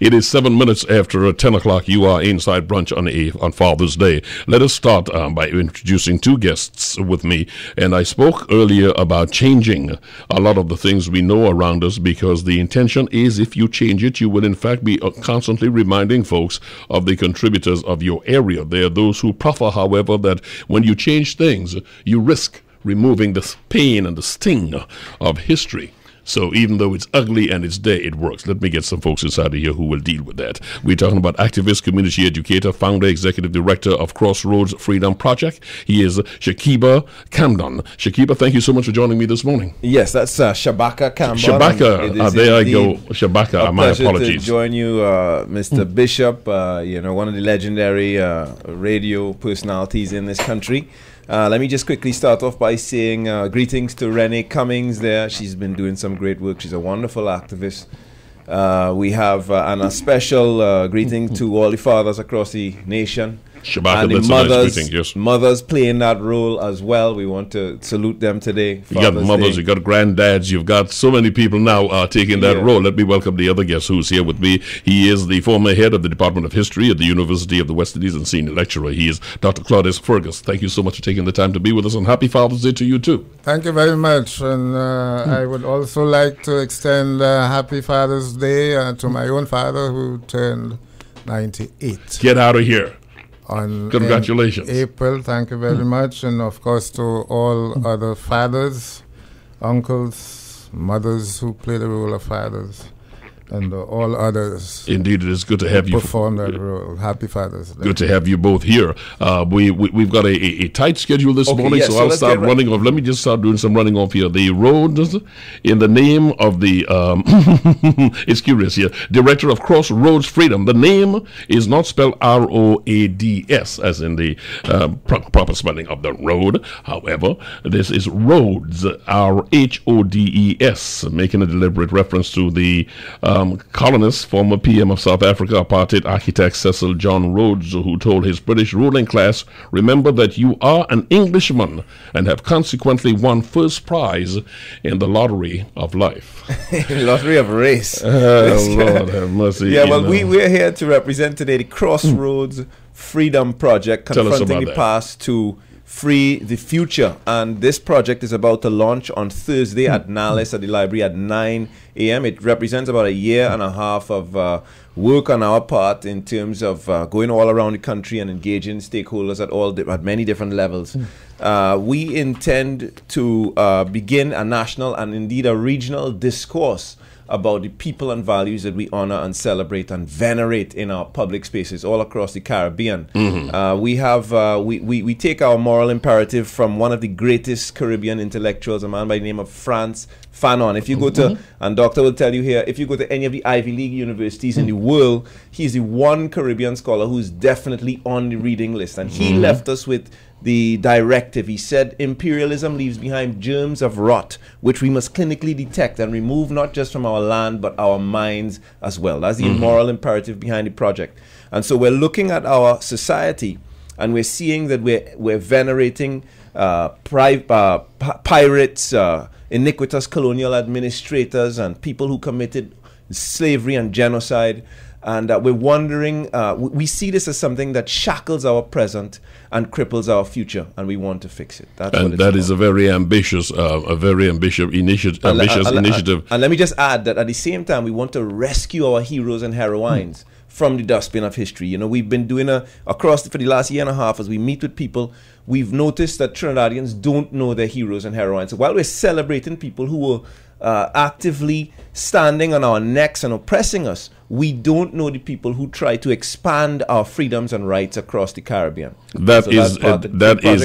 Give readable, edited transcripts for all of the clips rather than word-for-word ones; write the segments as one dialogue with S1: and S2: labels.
S1: It is 7 minutes after 10 o'clock. You are inside Brunch on Father's Day. Let us start by introducing two guests with me. And I spoke earlier about changing a lot of the things we know around us, because the intention is, if you change it, you will in fact be constantly reminding folks of the contributors of your area. There are those who proffer, however, that when you change things, you risk removing the pain and the sting of history. So even though it's ugly and it's there, it works. Let me get some folks inside of here who will deal with that. We're talking about activist, community educator, founder, executive director of Crossroads Freedom Project. He is Shabaka Kamdon. Shabaka, thank you so much for joining me this morning.
S2: Yes, that's Shabaka Kamdon.
S1: Shabaka, there I go. Shabaka, my apologies.
S2: To join you, Mr. Bishop, one of the legendary radio personalities in this country. Let me just quickly start off by saying greetings to Rennie Cummings there. She's been doing some great work. She's a wonderful activist. We have and a special greeting to all the fathers across the nation.
S1: Shabaka,
S2: and the
S1: that's
S2: mothers,
S1: a nice greeting, yes.
S2: Mothers playing that role as well. We want to salute them today.
S1: You got mothers, you got granddads, you've got so many people now taking that role. Let me welcome the other guest who's here with me. He is the former head of the Department of History at the University of the West Indies and senior lecturer. He is Dr. Claudius Fergus. Thank you so much for taking the time to be with us, and happy Father's Day to you too.
S3: Thank you very much. And I would also like to extend happy Father's Day to my own father, who turned 98.
S1: Get out of here.
S3: Congratulations. April, thank you very much. And of course to all other fathers, uncles, mothers who play the role of fathers, and all others.
S1: Indeed, it is good to have you
S3: perform that role. Happy Father's Day.
S1: Good to have you both here. We've got a tight schedule this morning,
S2: yes,
S1: so I'll start running off. Let me just start doing some running off here. The Rhodes, in the name of the, it's curious here, Director of Crossroads Freedom. The name is not spelled R-O-A-D-S, as in the proper spelling of the road. However, this is Rhodes, R-H-O-D-E-S, making a deliberate reference to the colonist, former PM of South Africa, apartheid architect Cecil John Rhodes, who told his British ruling class, "Remember that you are an Englishman and have consequently won first prize in the lottery of life."
S2: Lottery of race.
S1: Lord have mercy.
S2: Yeah, well, we're here to represent today the Crossroads Freedom Project, confronting the past to free the future. And this project is about to launch on Thursday at Nalis at the library at 9 a.m. It represents about a year and a half of work on our part in terms of going all around the country and engaging stakeholders at many different levels. We intend to begin a national and indeed a regional discourse about the people and values that we honor and celebrate and venerate in our public spaces all across the Caribbean. We take our moral imperative from one of the greatest Caribbean intellectuals, a man by the name of Frantz Fanon. If you go to, and Doctor will tell you here, if you go to any of the Ivy League universities in the world, he's the one Caribbean scholar who's definitely on the reading list. And he left us with the directive. He said, imperialism leaves behind germs of rot, which we must clinically detect and remove not just from our land, but our minds as well. That's the moral imperative behind the project. And so we're looking at our society, and we're seeing that we're venerating pirates, iniquitous colonial administrators, and people who committed slavery and genocide. And we're wondering, we see this as something that shackles our present and cripples our future, and we want to fix it.
S1: That is a very ambitious initiative.
S2: And let me just add that at the same time, we want to rescue our heroes and heroines from the dustbin of history. You know, we've been doing for the last year and a half, as we meet with people, we've noticed that Trinidadians don't know their heroes and heroines. So while we're celebrating people who were actively standing on our necks and oppressing us, we don't know the people who try to expand our freedoms and rights across the Caribbean.
S1: That is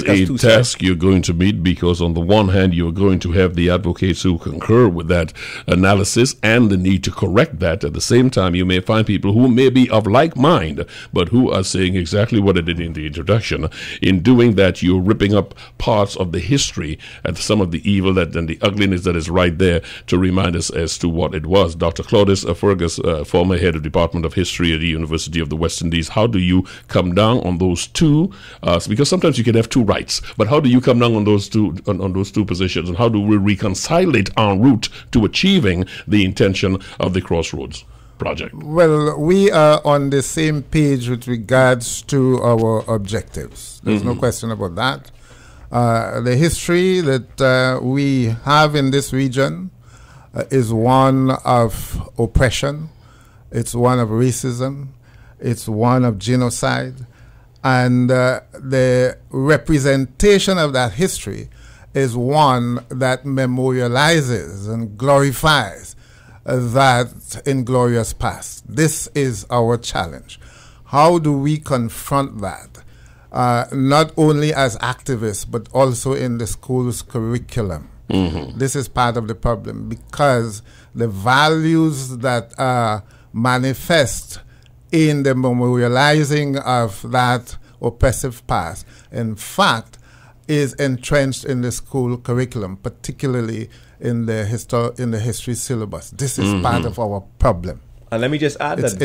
S1: a task you're going to meet, because on the one hand, you're going to have the advocates who concur with that analysis and the need to correct that. At the same time, you may find people who may be of like mind, but who are saying exactly what I did in the introduction. In doing that, you're ripping up parts of the history and some of the evil and the ugliness that is right there to remind us as to what it was. Dr. Claudius Fergus, former head of Department of History at the University of the West Indies, how do you come down on those two? Because sometimes you can have two rights, but how do you come down on those two positions, and how do we reconcile it en route to achieving the intention of the Crossroads? project?
S3: Well, we are on the same page with regards to our objectives. There's no question about that. The history that we have in this region is one of oppression, it's one of racism, it's one of genocide, and the representation of that history is one that memorializes and glorifies that inglorious past. This is our challenge. How do we confront that? Not only as activists, but also in the school's curriculum. This is part of the problem, because the values that are manifest in the memorializing of that oppressive past, in fact, is entrenched in the school curriculum, particularly in the history syllabus. This is part of our problem.
S2: And let me just add that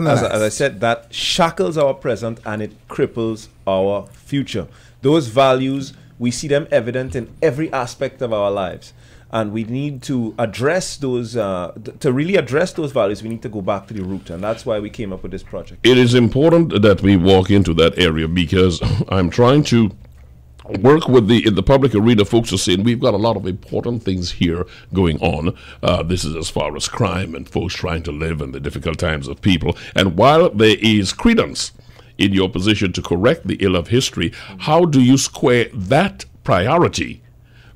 S2: as I said, that shackles our present and it cripples our future. Those values, we see them evident in every aspect of our lives. And we need to address those, to really address those values, we need to go back to the root. And that's why we came up with this project.
S1: It is important that we walk into that area, because I'm trying to work with the public arena. Folks are saying we've got a lot of important things here going on. This is as far as crime and folks trying to live in the difficult times of people. And while there is credence in your position to correct the ill of history, how do you square that priority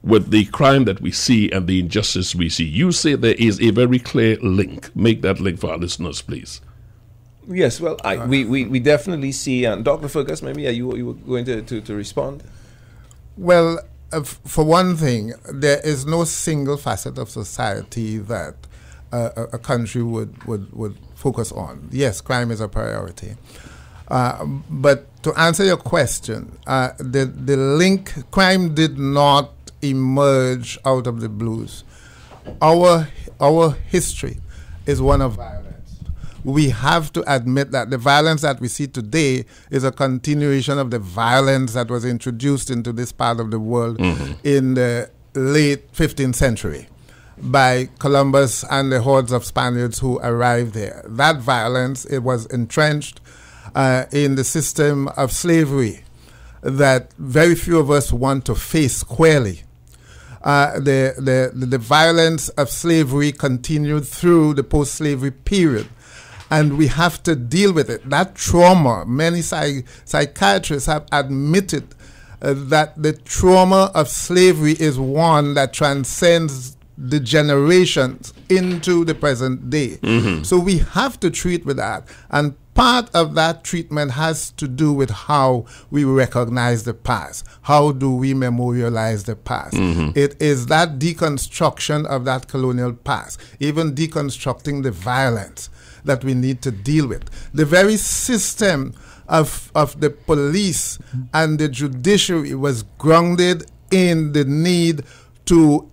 S1: with the crime that we see and the injustice we see? You say there is a very clear link. Make that link for our listeners, please.
S2: Yes, well, we definitely see, and Dr. Fergus, maybe you were going to respond?
S3: Well, for one thing, there is no single facet of society that a country would focus on. Yes, crime is a priority. But to answer your question, the link, crime did not emerge out of the blues. Our history is one of violence. We have to admit that the violence that we see today is a continuation of the violence that was introduced into this part of the world in the late 15th century by Columbus and the hordes of Spaniards who arrived there. That violence, it was entrenched in the system of slavery that very few of us want to face squarely. The violence of slavery continued through the post-slavery period, and we have to deal with it. That trauma, many psychiatrists have admitted that the trauma of slavery is one that transcends the generations into the present day. So we have to treat with that. And part of that treatment has to do with how we recognize the past. How do we memorialize the past? It is that deconstruction of that colonial past, even deconstructing the violence that we need to deal with. The very system of the police and the judiciary was grounded in the need to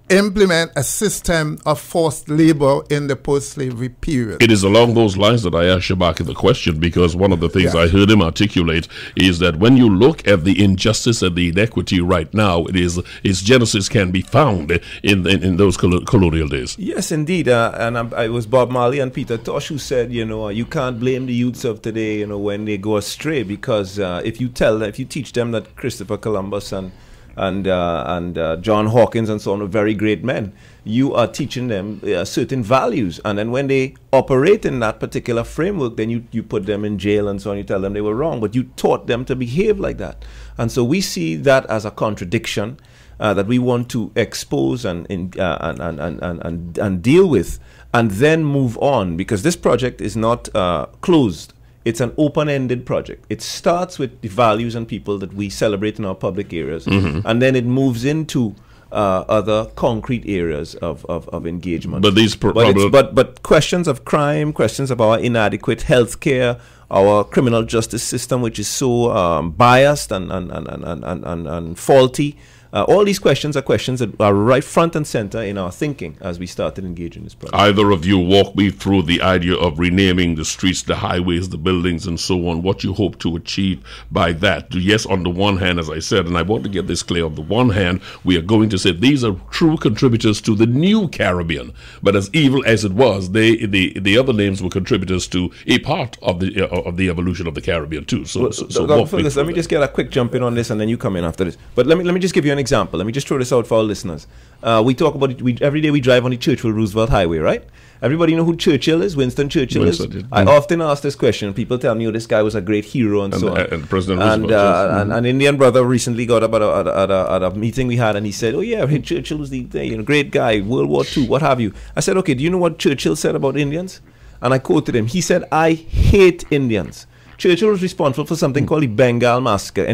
S3: implement a system of forced labor in the post-slavery period.
S1: It is along those lines that I asked Shabaka the question, because one of the things I heard him articulate is that when you look at the injustice and the inequity right now, its genesis can be found in those colonial days.
S2: Yes, indeed. And it was Bob Marley and Peter Tosh who said, you can't blame the youths of today, when they go astray, because if you teach them that Christopher Columbus and John Hawkins and so on are very great men, you are teaching them certain values, and then when they operate in that particular framework, then you put them in jail and so on. You tell them they were wrong, but you taught them to behave like that. And so we see that as a contradiction that we want to expose and deal with, and then move on, because this project is not closed. It's an open-ended project. It starts with the values and people that we celebrate in our public areas, and then it moves into other concrete areas of engagement.
S1: But
S2: but questions of crime, questions of our inadequate health care, our criminal justice system, which is so biased and faulty, All these questions are questions that are right front and center in our thinking as we started engaging this project.
S1: Either of you walk me through the idea of renaming the streets, the highways, the buildings, and so on, what you hope to achieve by that. Yes, on the one hand, as I said, and I want to get this clear, on the one hand, we are going to say these are true contributors to the new Caribbean, but as evil as it was, the other names were contributors to a part of the evolution of the Caribbean too. So
S2: Fergus, let me just get a quick jump in on this, and then you come in after this. But let me just give you an example. Let me just throw this out for our listeners. We talk about it. Every day we drive on the Churchill-Roosevelt Highway, right? Everybody know who Churchill is? Winston Churchill is? I often ask this question. People tell me, this guy was a great hero and so on.
S1: And President Roosevelt.
S2: And an Indian brother recently got up at a meeting we had, and he said, Churchill was the great guy, World War II, what have you. I said, okay, do you know what Churchill said about Indians? And I quoted him. He said, I hate Indians. Churchill was responsible for something called the Bengal massacre.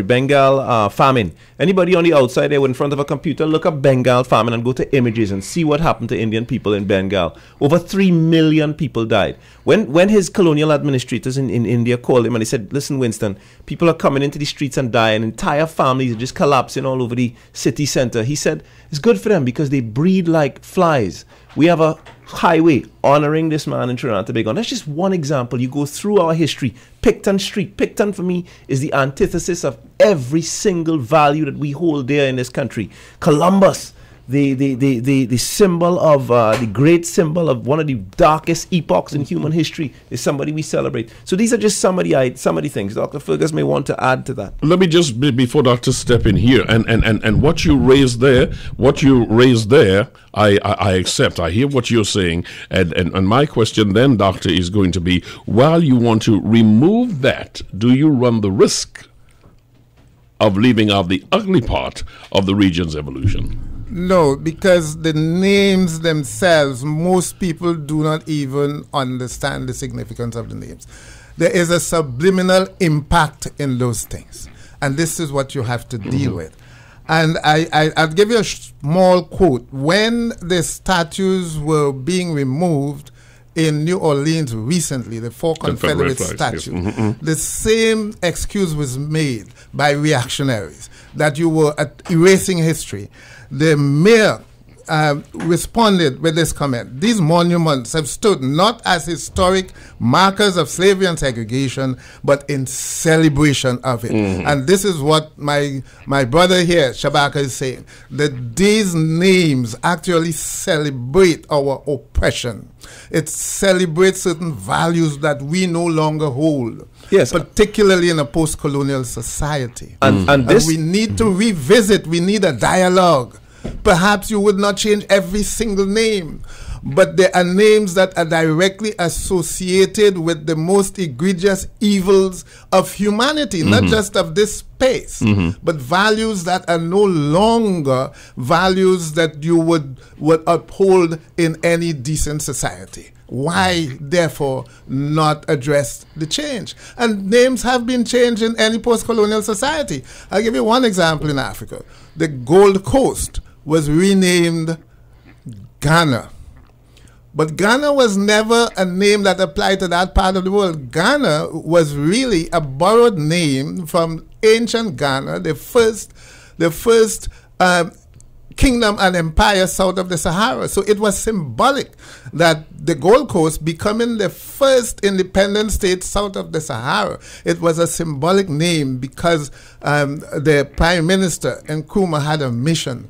S2: Bengal famine. Anybody on the outside there in front of a computer, look up Bengal famine and go to images and see what happened to Indian people in Bengal. Over 3 million people died. When his colonial administrators in India called him and they said, listen, Winston, people are coming into the streets and dying. Entire families are just collapsing all over the city center. He said, it's good for them because they breed like flies. We have a highway honoring this man in Trinidad and Tobago. And that's just one example. You go through our history. Picton Street. Picton for me is the antithesis of every single value that we hold dear in this country. Columbus, the symbol of the great symbol of one of the darkest epochs in human history, is somebody we celebrate. So these are just some of the things. Dr. Fergus may want to add to that.
S1: Let me just before Doctor step in here and what you raised there, I accept. I hear what you're saying, and my question then, Doctor, is going to be: while you want to remove that, do you run the risk of leaving out the ugly part of the region's evolution?
S3: No, because the names themselves, most people do not even understand the significance of the names. There is a subliminal impact in those things, and this is what you have to deal with. And I'll give you a small quote. When the statues were being removed in New Orleans recently, the 4 Confederate statues, the same excuse was made by reactionaries that you were erasing history. The mayor responded with this comment: these monuments have stood not as historic markers of slavery and segregation, but in celebration of it. And this is what my brother here, Shabaka, is saying, that these names actually celebrate our oppression. It celebrates certain values that we no longer hold. Yes, particularly in a post-colonial society. And we need to revisit, we need a dialogue. Perhaps you would not change every single name, but there are names that are directly associated with the most egregious evils of humanity, not just of this space, but values that are no longer values that you would uphold in any decent society. Why, therefore, not address the change? And names have been changed in any post-colonial society. I'll give you one example in Africa. The Gold Coast was renamed Ghana. But Ghana was never a name that applied to that part of the world. Ghana was really a borrowed name from ancient Ghana, the first kingdom and empire south of the Sahara. So it was symbolic that the Gold Coast becoming the first independent state south of the Sahara. It was a symbolic name because the Prime Minister Nkrumah had a mission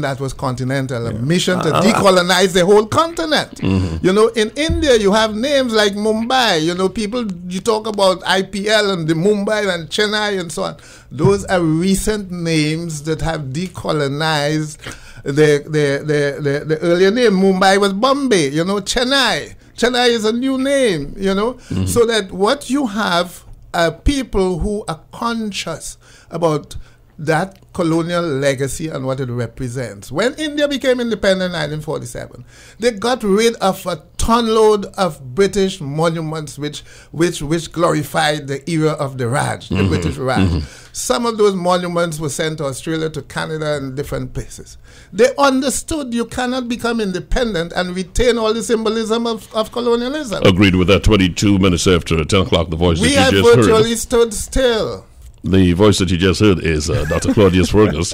S3: that was continental, a mission to decolonize the whole continent. You know, in India you have names like Mumbai. You know, you talk about IPL and the Mumbai and Chennai and so on. Those are recent names that have decolonized the earlier name. Mumbai was Bombay, you know. Chennai is a new name, you know. So that what you have are people who are conscious about that colonial legacy and what it represents. When India became independent in 1947, they got rid of a tonload of British monuments which glorified the era of the Raj, the British Raj. Some of those monuments were sent to Australia, to Canada, and different places. They understood you cannot become independent and retain all the symbolism of colonialism.
S1: Agreed with that. 22 minutes after 10 o'clock, the voice
S3: we
S1: that you
S3: have
S1: just
S3: virtually
S1: heard.
S3: stood still.
S1: The voice that you just heard is Dr. Claudius Fergus.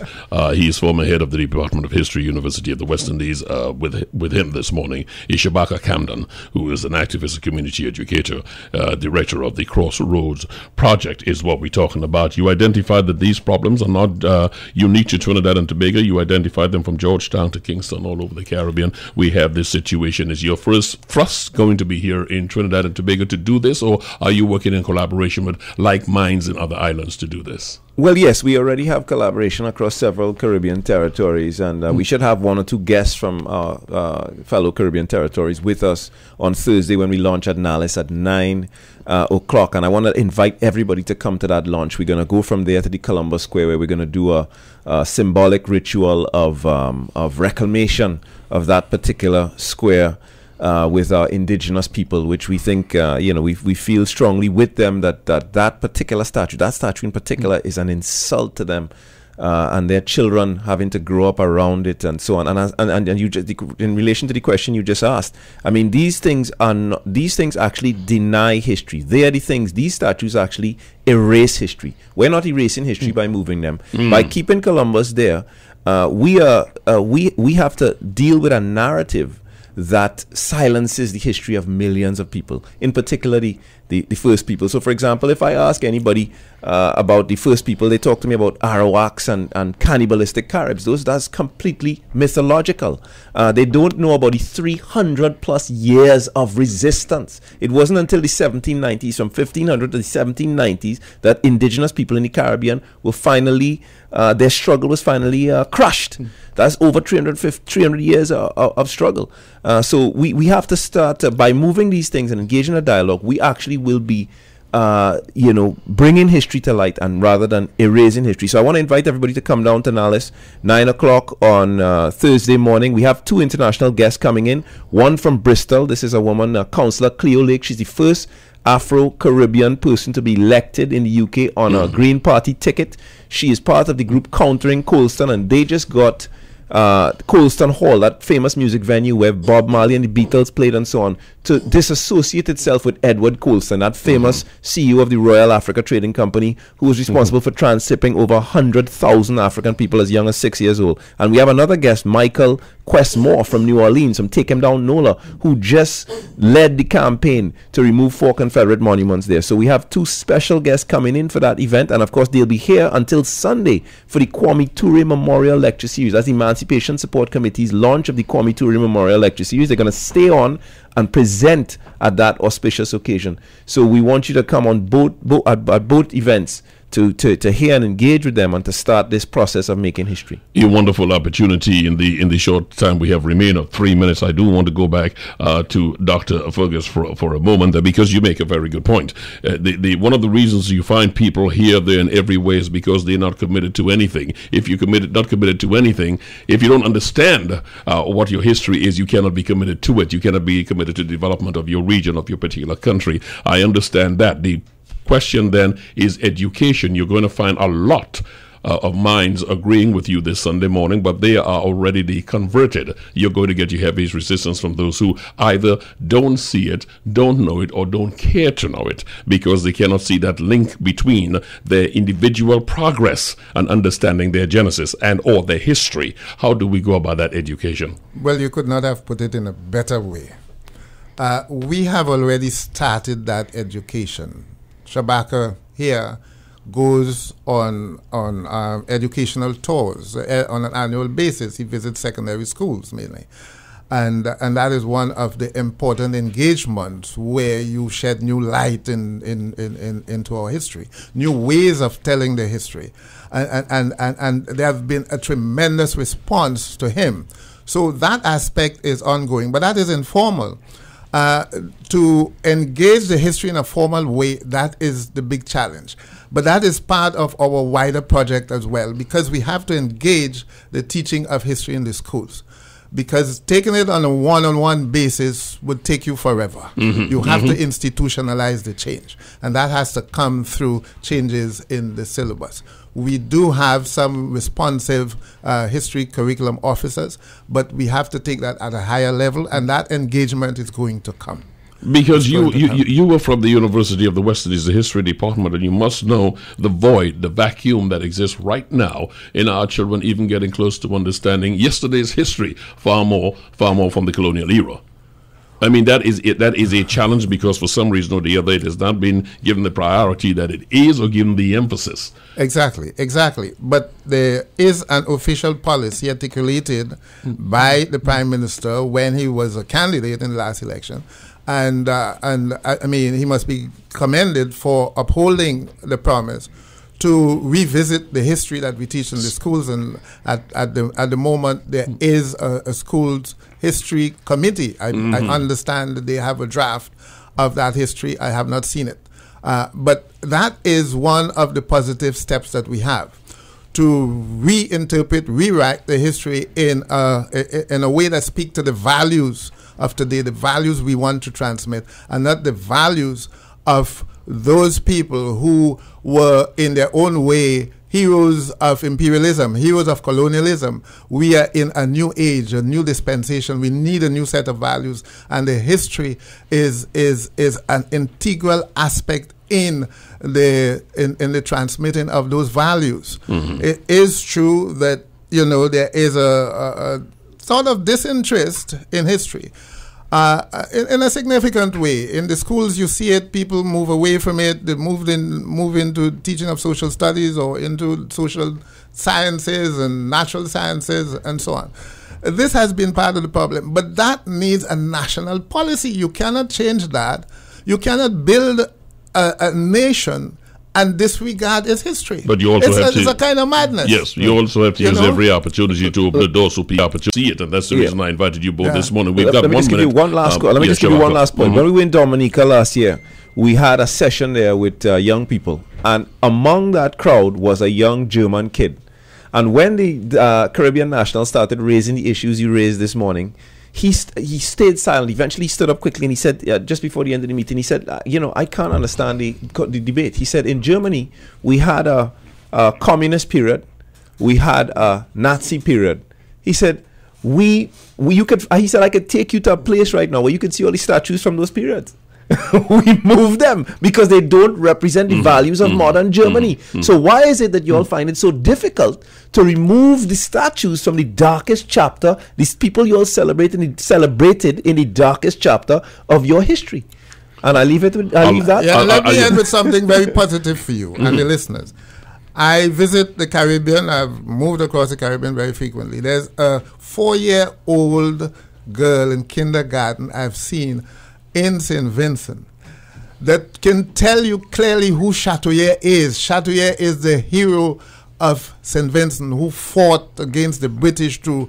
S1: He is former head of the Department of History, University of the West Indies. With him this morning is Shabaka Kamdon, who is an activist, community educator, director of the Crossroads project, is what we're talking about. You identified that these problems are not unique to Trinidad and Tobago. You identified them from Georgetown to Kingston, all over the Caribbean. We have this situation. Is your first thrust going to be here in Trinidad and Tobago to do this, or are you working in collaboration with like minds in other islands to do this?
S2: Well, yes, we already have collaboration across several Caribbean territories, and we should have one or two guests from our fellow Caribbean territories with us on Thursday when we launch at Nales at 9 o'clock. And I want to invite everybody to come to that launch. We're going to go from there to the Columbus Square, where we're going to do a symbolic ritual of reclamation of that particular square with our indigenous people, which we think, we feel strongly with them that particular statue, in particular, is an insult to them and their children having to grow up around it and so on. And you just, in relation to the question you just asked, I mean, these things actually deny history. They are the things. These statues actually erase history. We're not erasing history by moving them. By keeping Columbus there, we have to deal with a narrative that silences the history of millions of people, in particular the first people. So, for example, if I ask anybody about the first people, they talk to me about Arawaks and cannibalistic Caribs. That's completely mythological. They don't know about the 300 plus years of resistance. It wasn't until the 1790s, from 1500 to the 1790s, that indigenous people in the Caribbean were finally, their struggle was finally crushed. That's over 300 years of struggle. So we have to start by moving these things and engaging in a dialogue. We actually will be, bringing history to light, and rather than erasing history. So I want to invite everybody to come down to Nales, 9 o'clock on Thursday morning. We have two international guests coming in. One from Bristol. This is a woman, Councillor Cleo Lake. She's the first Afro-Caribbean person to be elected in the UK on a Green Party ticket. She is part of the group Countering Colston, and they just got Colston Hall, that famous music venue where Bob Marley and the Beatles played and so on, to disassociate itself with Edward Colston, that famous CEO of the Royal Africa Trading Company, who was responsible for trans-shipping over 100,000 African people as young as 6 years old. And we have another guest, Michael Questmore from New Orleans, from Take Him Down NOLA, who just led the campaign to remove 4 Confederate monuments there. So we have two special guests coming in for that event, and of course they'll be here until Sunday for the Kwame Ture Memorial Lecture Series. That's the Emancipation Support Committee's launch of the Kwame Ture Memorial Lecture Series. They're going to stay on and present at that auspicious occasion. So we want you to come on both events to hear and engage with them and to start this process of making history.
S1: A wonderful opportunity in the short time we have remained of 3 minutes. I do want to go back to Dr. Fergus for a moment there, because you make a very good point. One of the reasons you find people here, there, in every way is because they're not committed to anything. If you're not committed to anything, if you don't understand what your history is, you cannot be committed to it. You cannot be committed to the development of your region, of your particular country. I understand that. The question then is education. You're going to find a lot of minds agreeing with you this Sunday morning, but they are already converted. You're going to get your heaviest resistance from those who either don't see it, don't know it, or don't care to know it, because they cannot see that link between their individual progress and understanding their genesis and or their history. How do we go about that education?
S3: Well, you could not have put it in a better way. We have already started that education. Shabaka here goes on educational tours on an annual basis. He visits secondary schools mainly. And that is one of the important engagements where you shed new light into our history, new ways of telling the history. And there have been a tremendous response to him. So that aspect is ongoing, but that is informal. To engage the history in a formal way, that is the big challenge. But that is part of our wider project as well, because we have to engage the teaching of history in the schools. Because taking it on a one-on-one basis would take you forever. You have to institutionalize the change. And that has to come through changes in the syllabus. We do have some responsive history curriculum officers, but we have to take that at a higher level, and that engagement is going to come.
S1: Because you were from the University of the West Indies, the history department, and you must know the void, the vacuum that exists right now in our children even getting close to understanding yesterday's history far more from the colonial era. I mean, that is a challenge because for some reason or the other it has not been given the priority that it is or given the emphasis.
S3: Exactly. But there is an official policy articulated by the Prime Minister when he was a candidate in the last election. And I mean, he must be commended for upholding the promise to revisit the history that we teach in the schools. And at the moment, there is a schools history committee. I understand that they have a draft of that history. I have not seen it. But that is one of the positive steps that we have to rewrite the history in a way that speaks to the values of today, the values we want to transmit, and not the values of those people who were in their own way heroes of imperialism, heroes of colonialism. We are in a new age, a new dispensation. We need a new set of values, and the history is an integral aspect in the transmitting of those values. It is true that there is a sort of disinterest in history. In a significant way. In the schools, you see it, people move away from it, they move into teaching of social studies or into social sciences and natural sciences and so on. This has been part of the problem, but that needs a national policy. You cannot change that. You cannot build a nation and disregard its history.
S1: But you also
S3: it's a kind of madness.
S1: Yes, you also have to use every opportunity to open the door so people see it, and that's the reason I invited you both this morning. We've got 1 minute.
S2: Let me just give you one last point. When we were in Dominica last year, we had a session there with young people, and among that crowd was a young German kid. And when the Caribbean National started raising the issues you raised this morning, he stayed silent. Eventually, he stood up quickly and he said, just before the end of the meeting, he said, I can't understand the debate. He said, in Germany, we had a communist period. We had a Nazi period. He said, he said, I could take you to a place right now where you could see all the statues from those periods. We move them because they don't represent the values of modern Germany. So why is it that you all find it so difficult to remove the statues from the darkest chapter, these people you all celebrated in the darkest chapter of your history? And I leave that.
S3: Let me end with something very positive for you and the listeners. I visit the Caribbean. I've moved across the Caribbean very frequently. There's a 4-year-old girl in kindergarten I've seen in St. Vincent that can tell you clearly who Chatoyer is. Chatoyer is the hero of St. Vincent who fought against the British to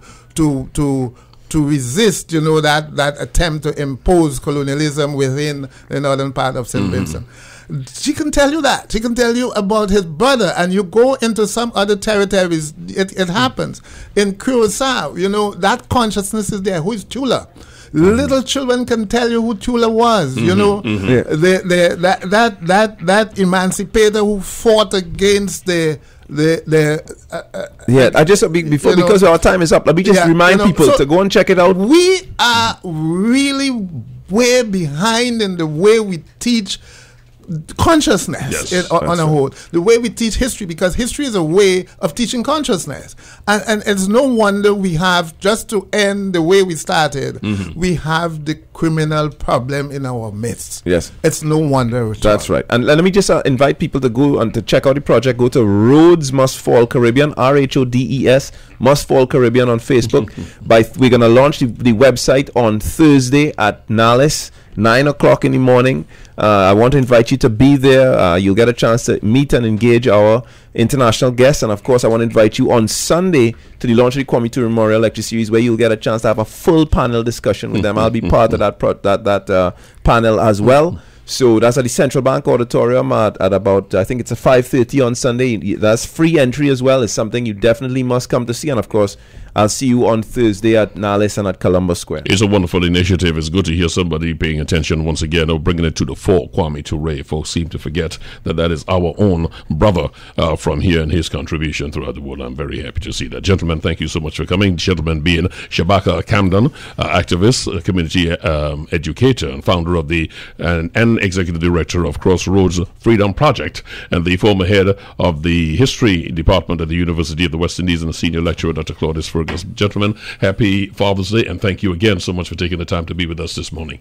S3: resist, that attempt to impose colonialism within the northern part of St. Vincent. She can tell you that. She can tell you about his brother, and you go into some other territories, it happens. In Curacao, that consciousness is there. Who is Tula? Little children can tell you who Tula was, that emancipator who fought against
S2: I just because our time is up, let me just remind people to go and check it out.
S3: We are really way behind in the way we teach consciousness on a whole, the way we teach history, because history is a way of teaching consciousness, and it's no wonder we have, just to end the way we started, we have the criminal problem in our midst.
S2: Yes,
S3: it's no wonder.
S2: That's right. And let me just invite people to go and to check out the project. Go to Rhodes Must Fall Caribbean, RHODES Must Fall Caribbean on Facebook. We're going to launch the website on Thursday at Nallis, 9 o'clock in the morning. I want to invite you to be there. You'll get a chance to meet and engage our international guests. And of course, I want to invite you on Sunday to the launch of the Kwame Ture Memorial Lecture Series, where you'll get a chance to have a full panel discussion with them. I'll be part of that panel as well. So that's at the Central Bank Auditorium at about, I think it's a 5:30 on Sunday. That's free entry as well. It's something you definitely must come to see. And of course, I'll see you on Thursday at Nales and at Columbus Square.
S1: It's a wonderful initiative. It's good to hear somebody paying attention once again, or bringing it to the fore. Kwame Ture. Folks seem to forget that is our own brother from here and his contribution throughout the world. I'm very happy to see that. Gentlemen, thank you so much for coming. Gentlemen being Shabaka Kamdon, activist, community educator, and founder of and executive director of Crossroads Freedom Project, and the former head of the history department at the University of the West Indies, and a senior lecturer, Dr. Claudius Fergus. Gentlemen, happy Father's Day, and thank you again so much for taking the time to be with us this morning.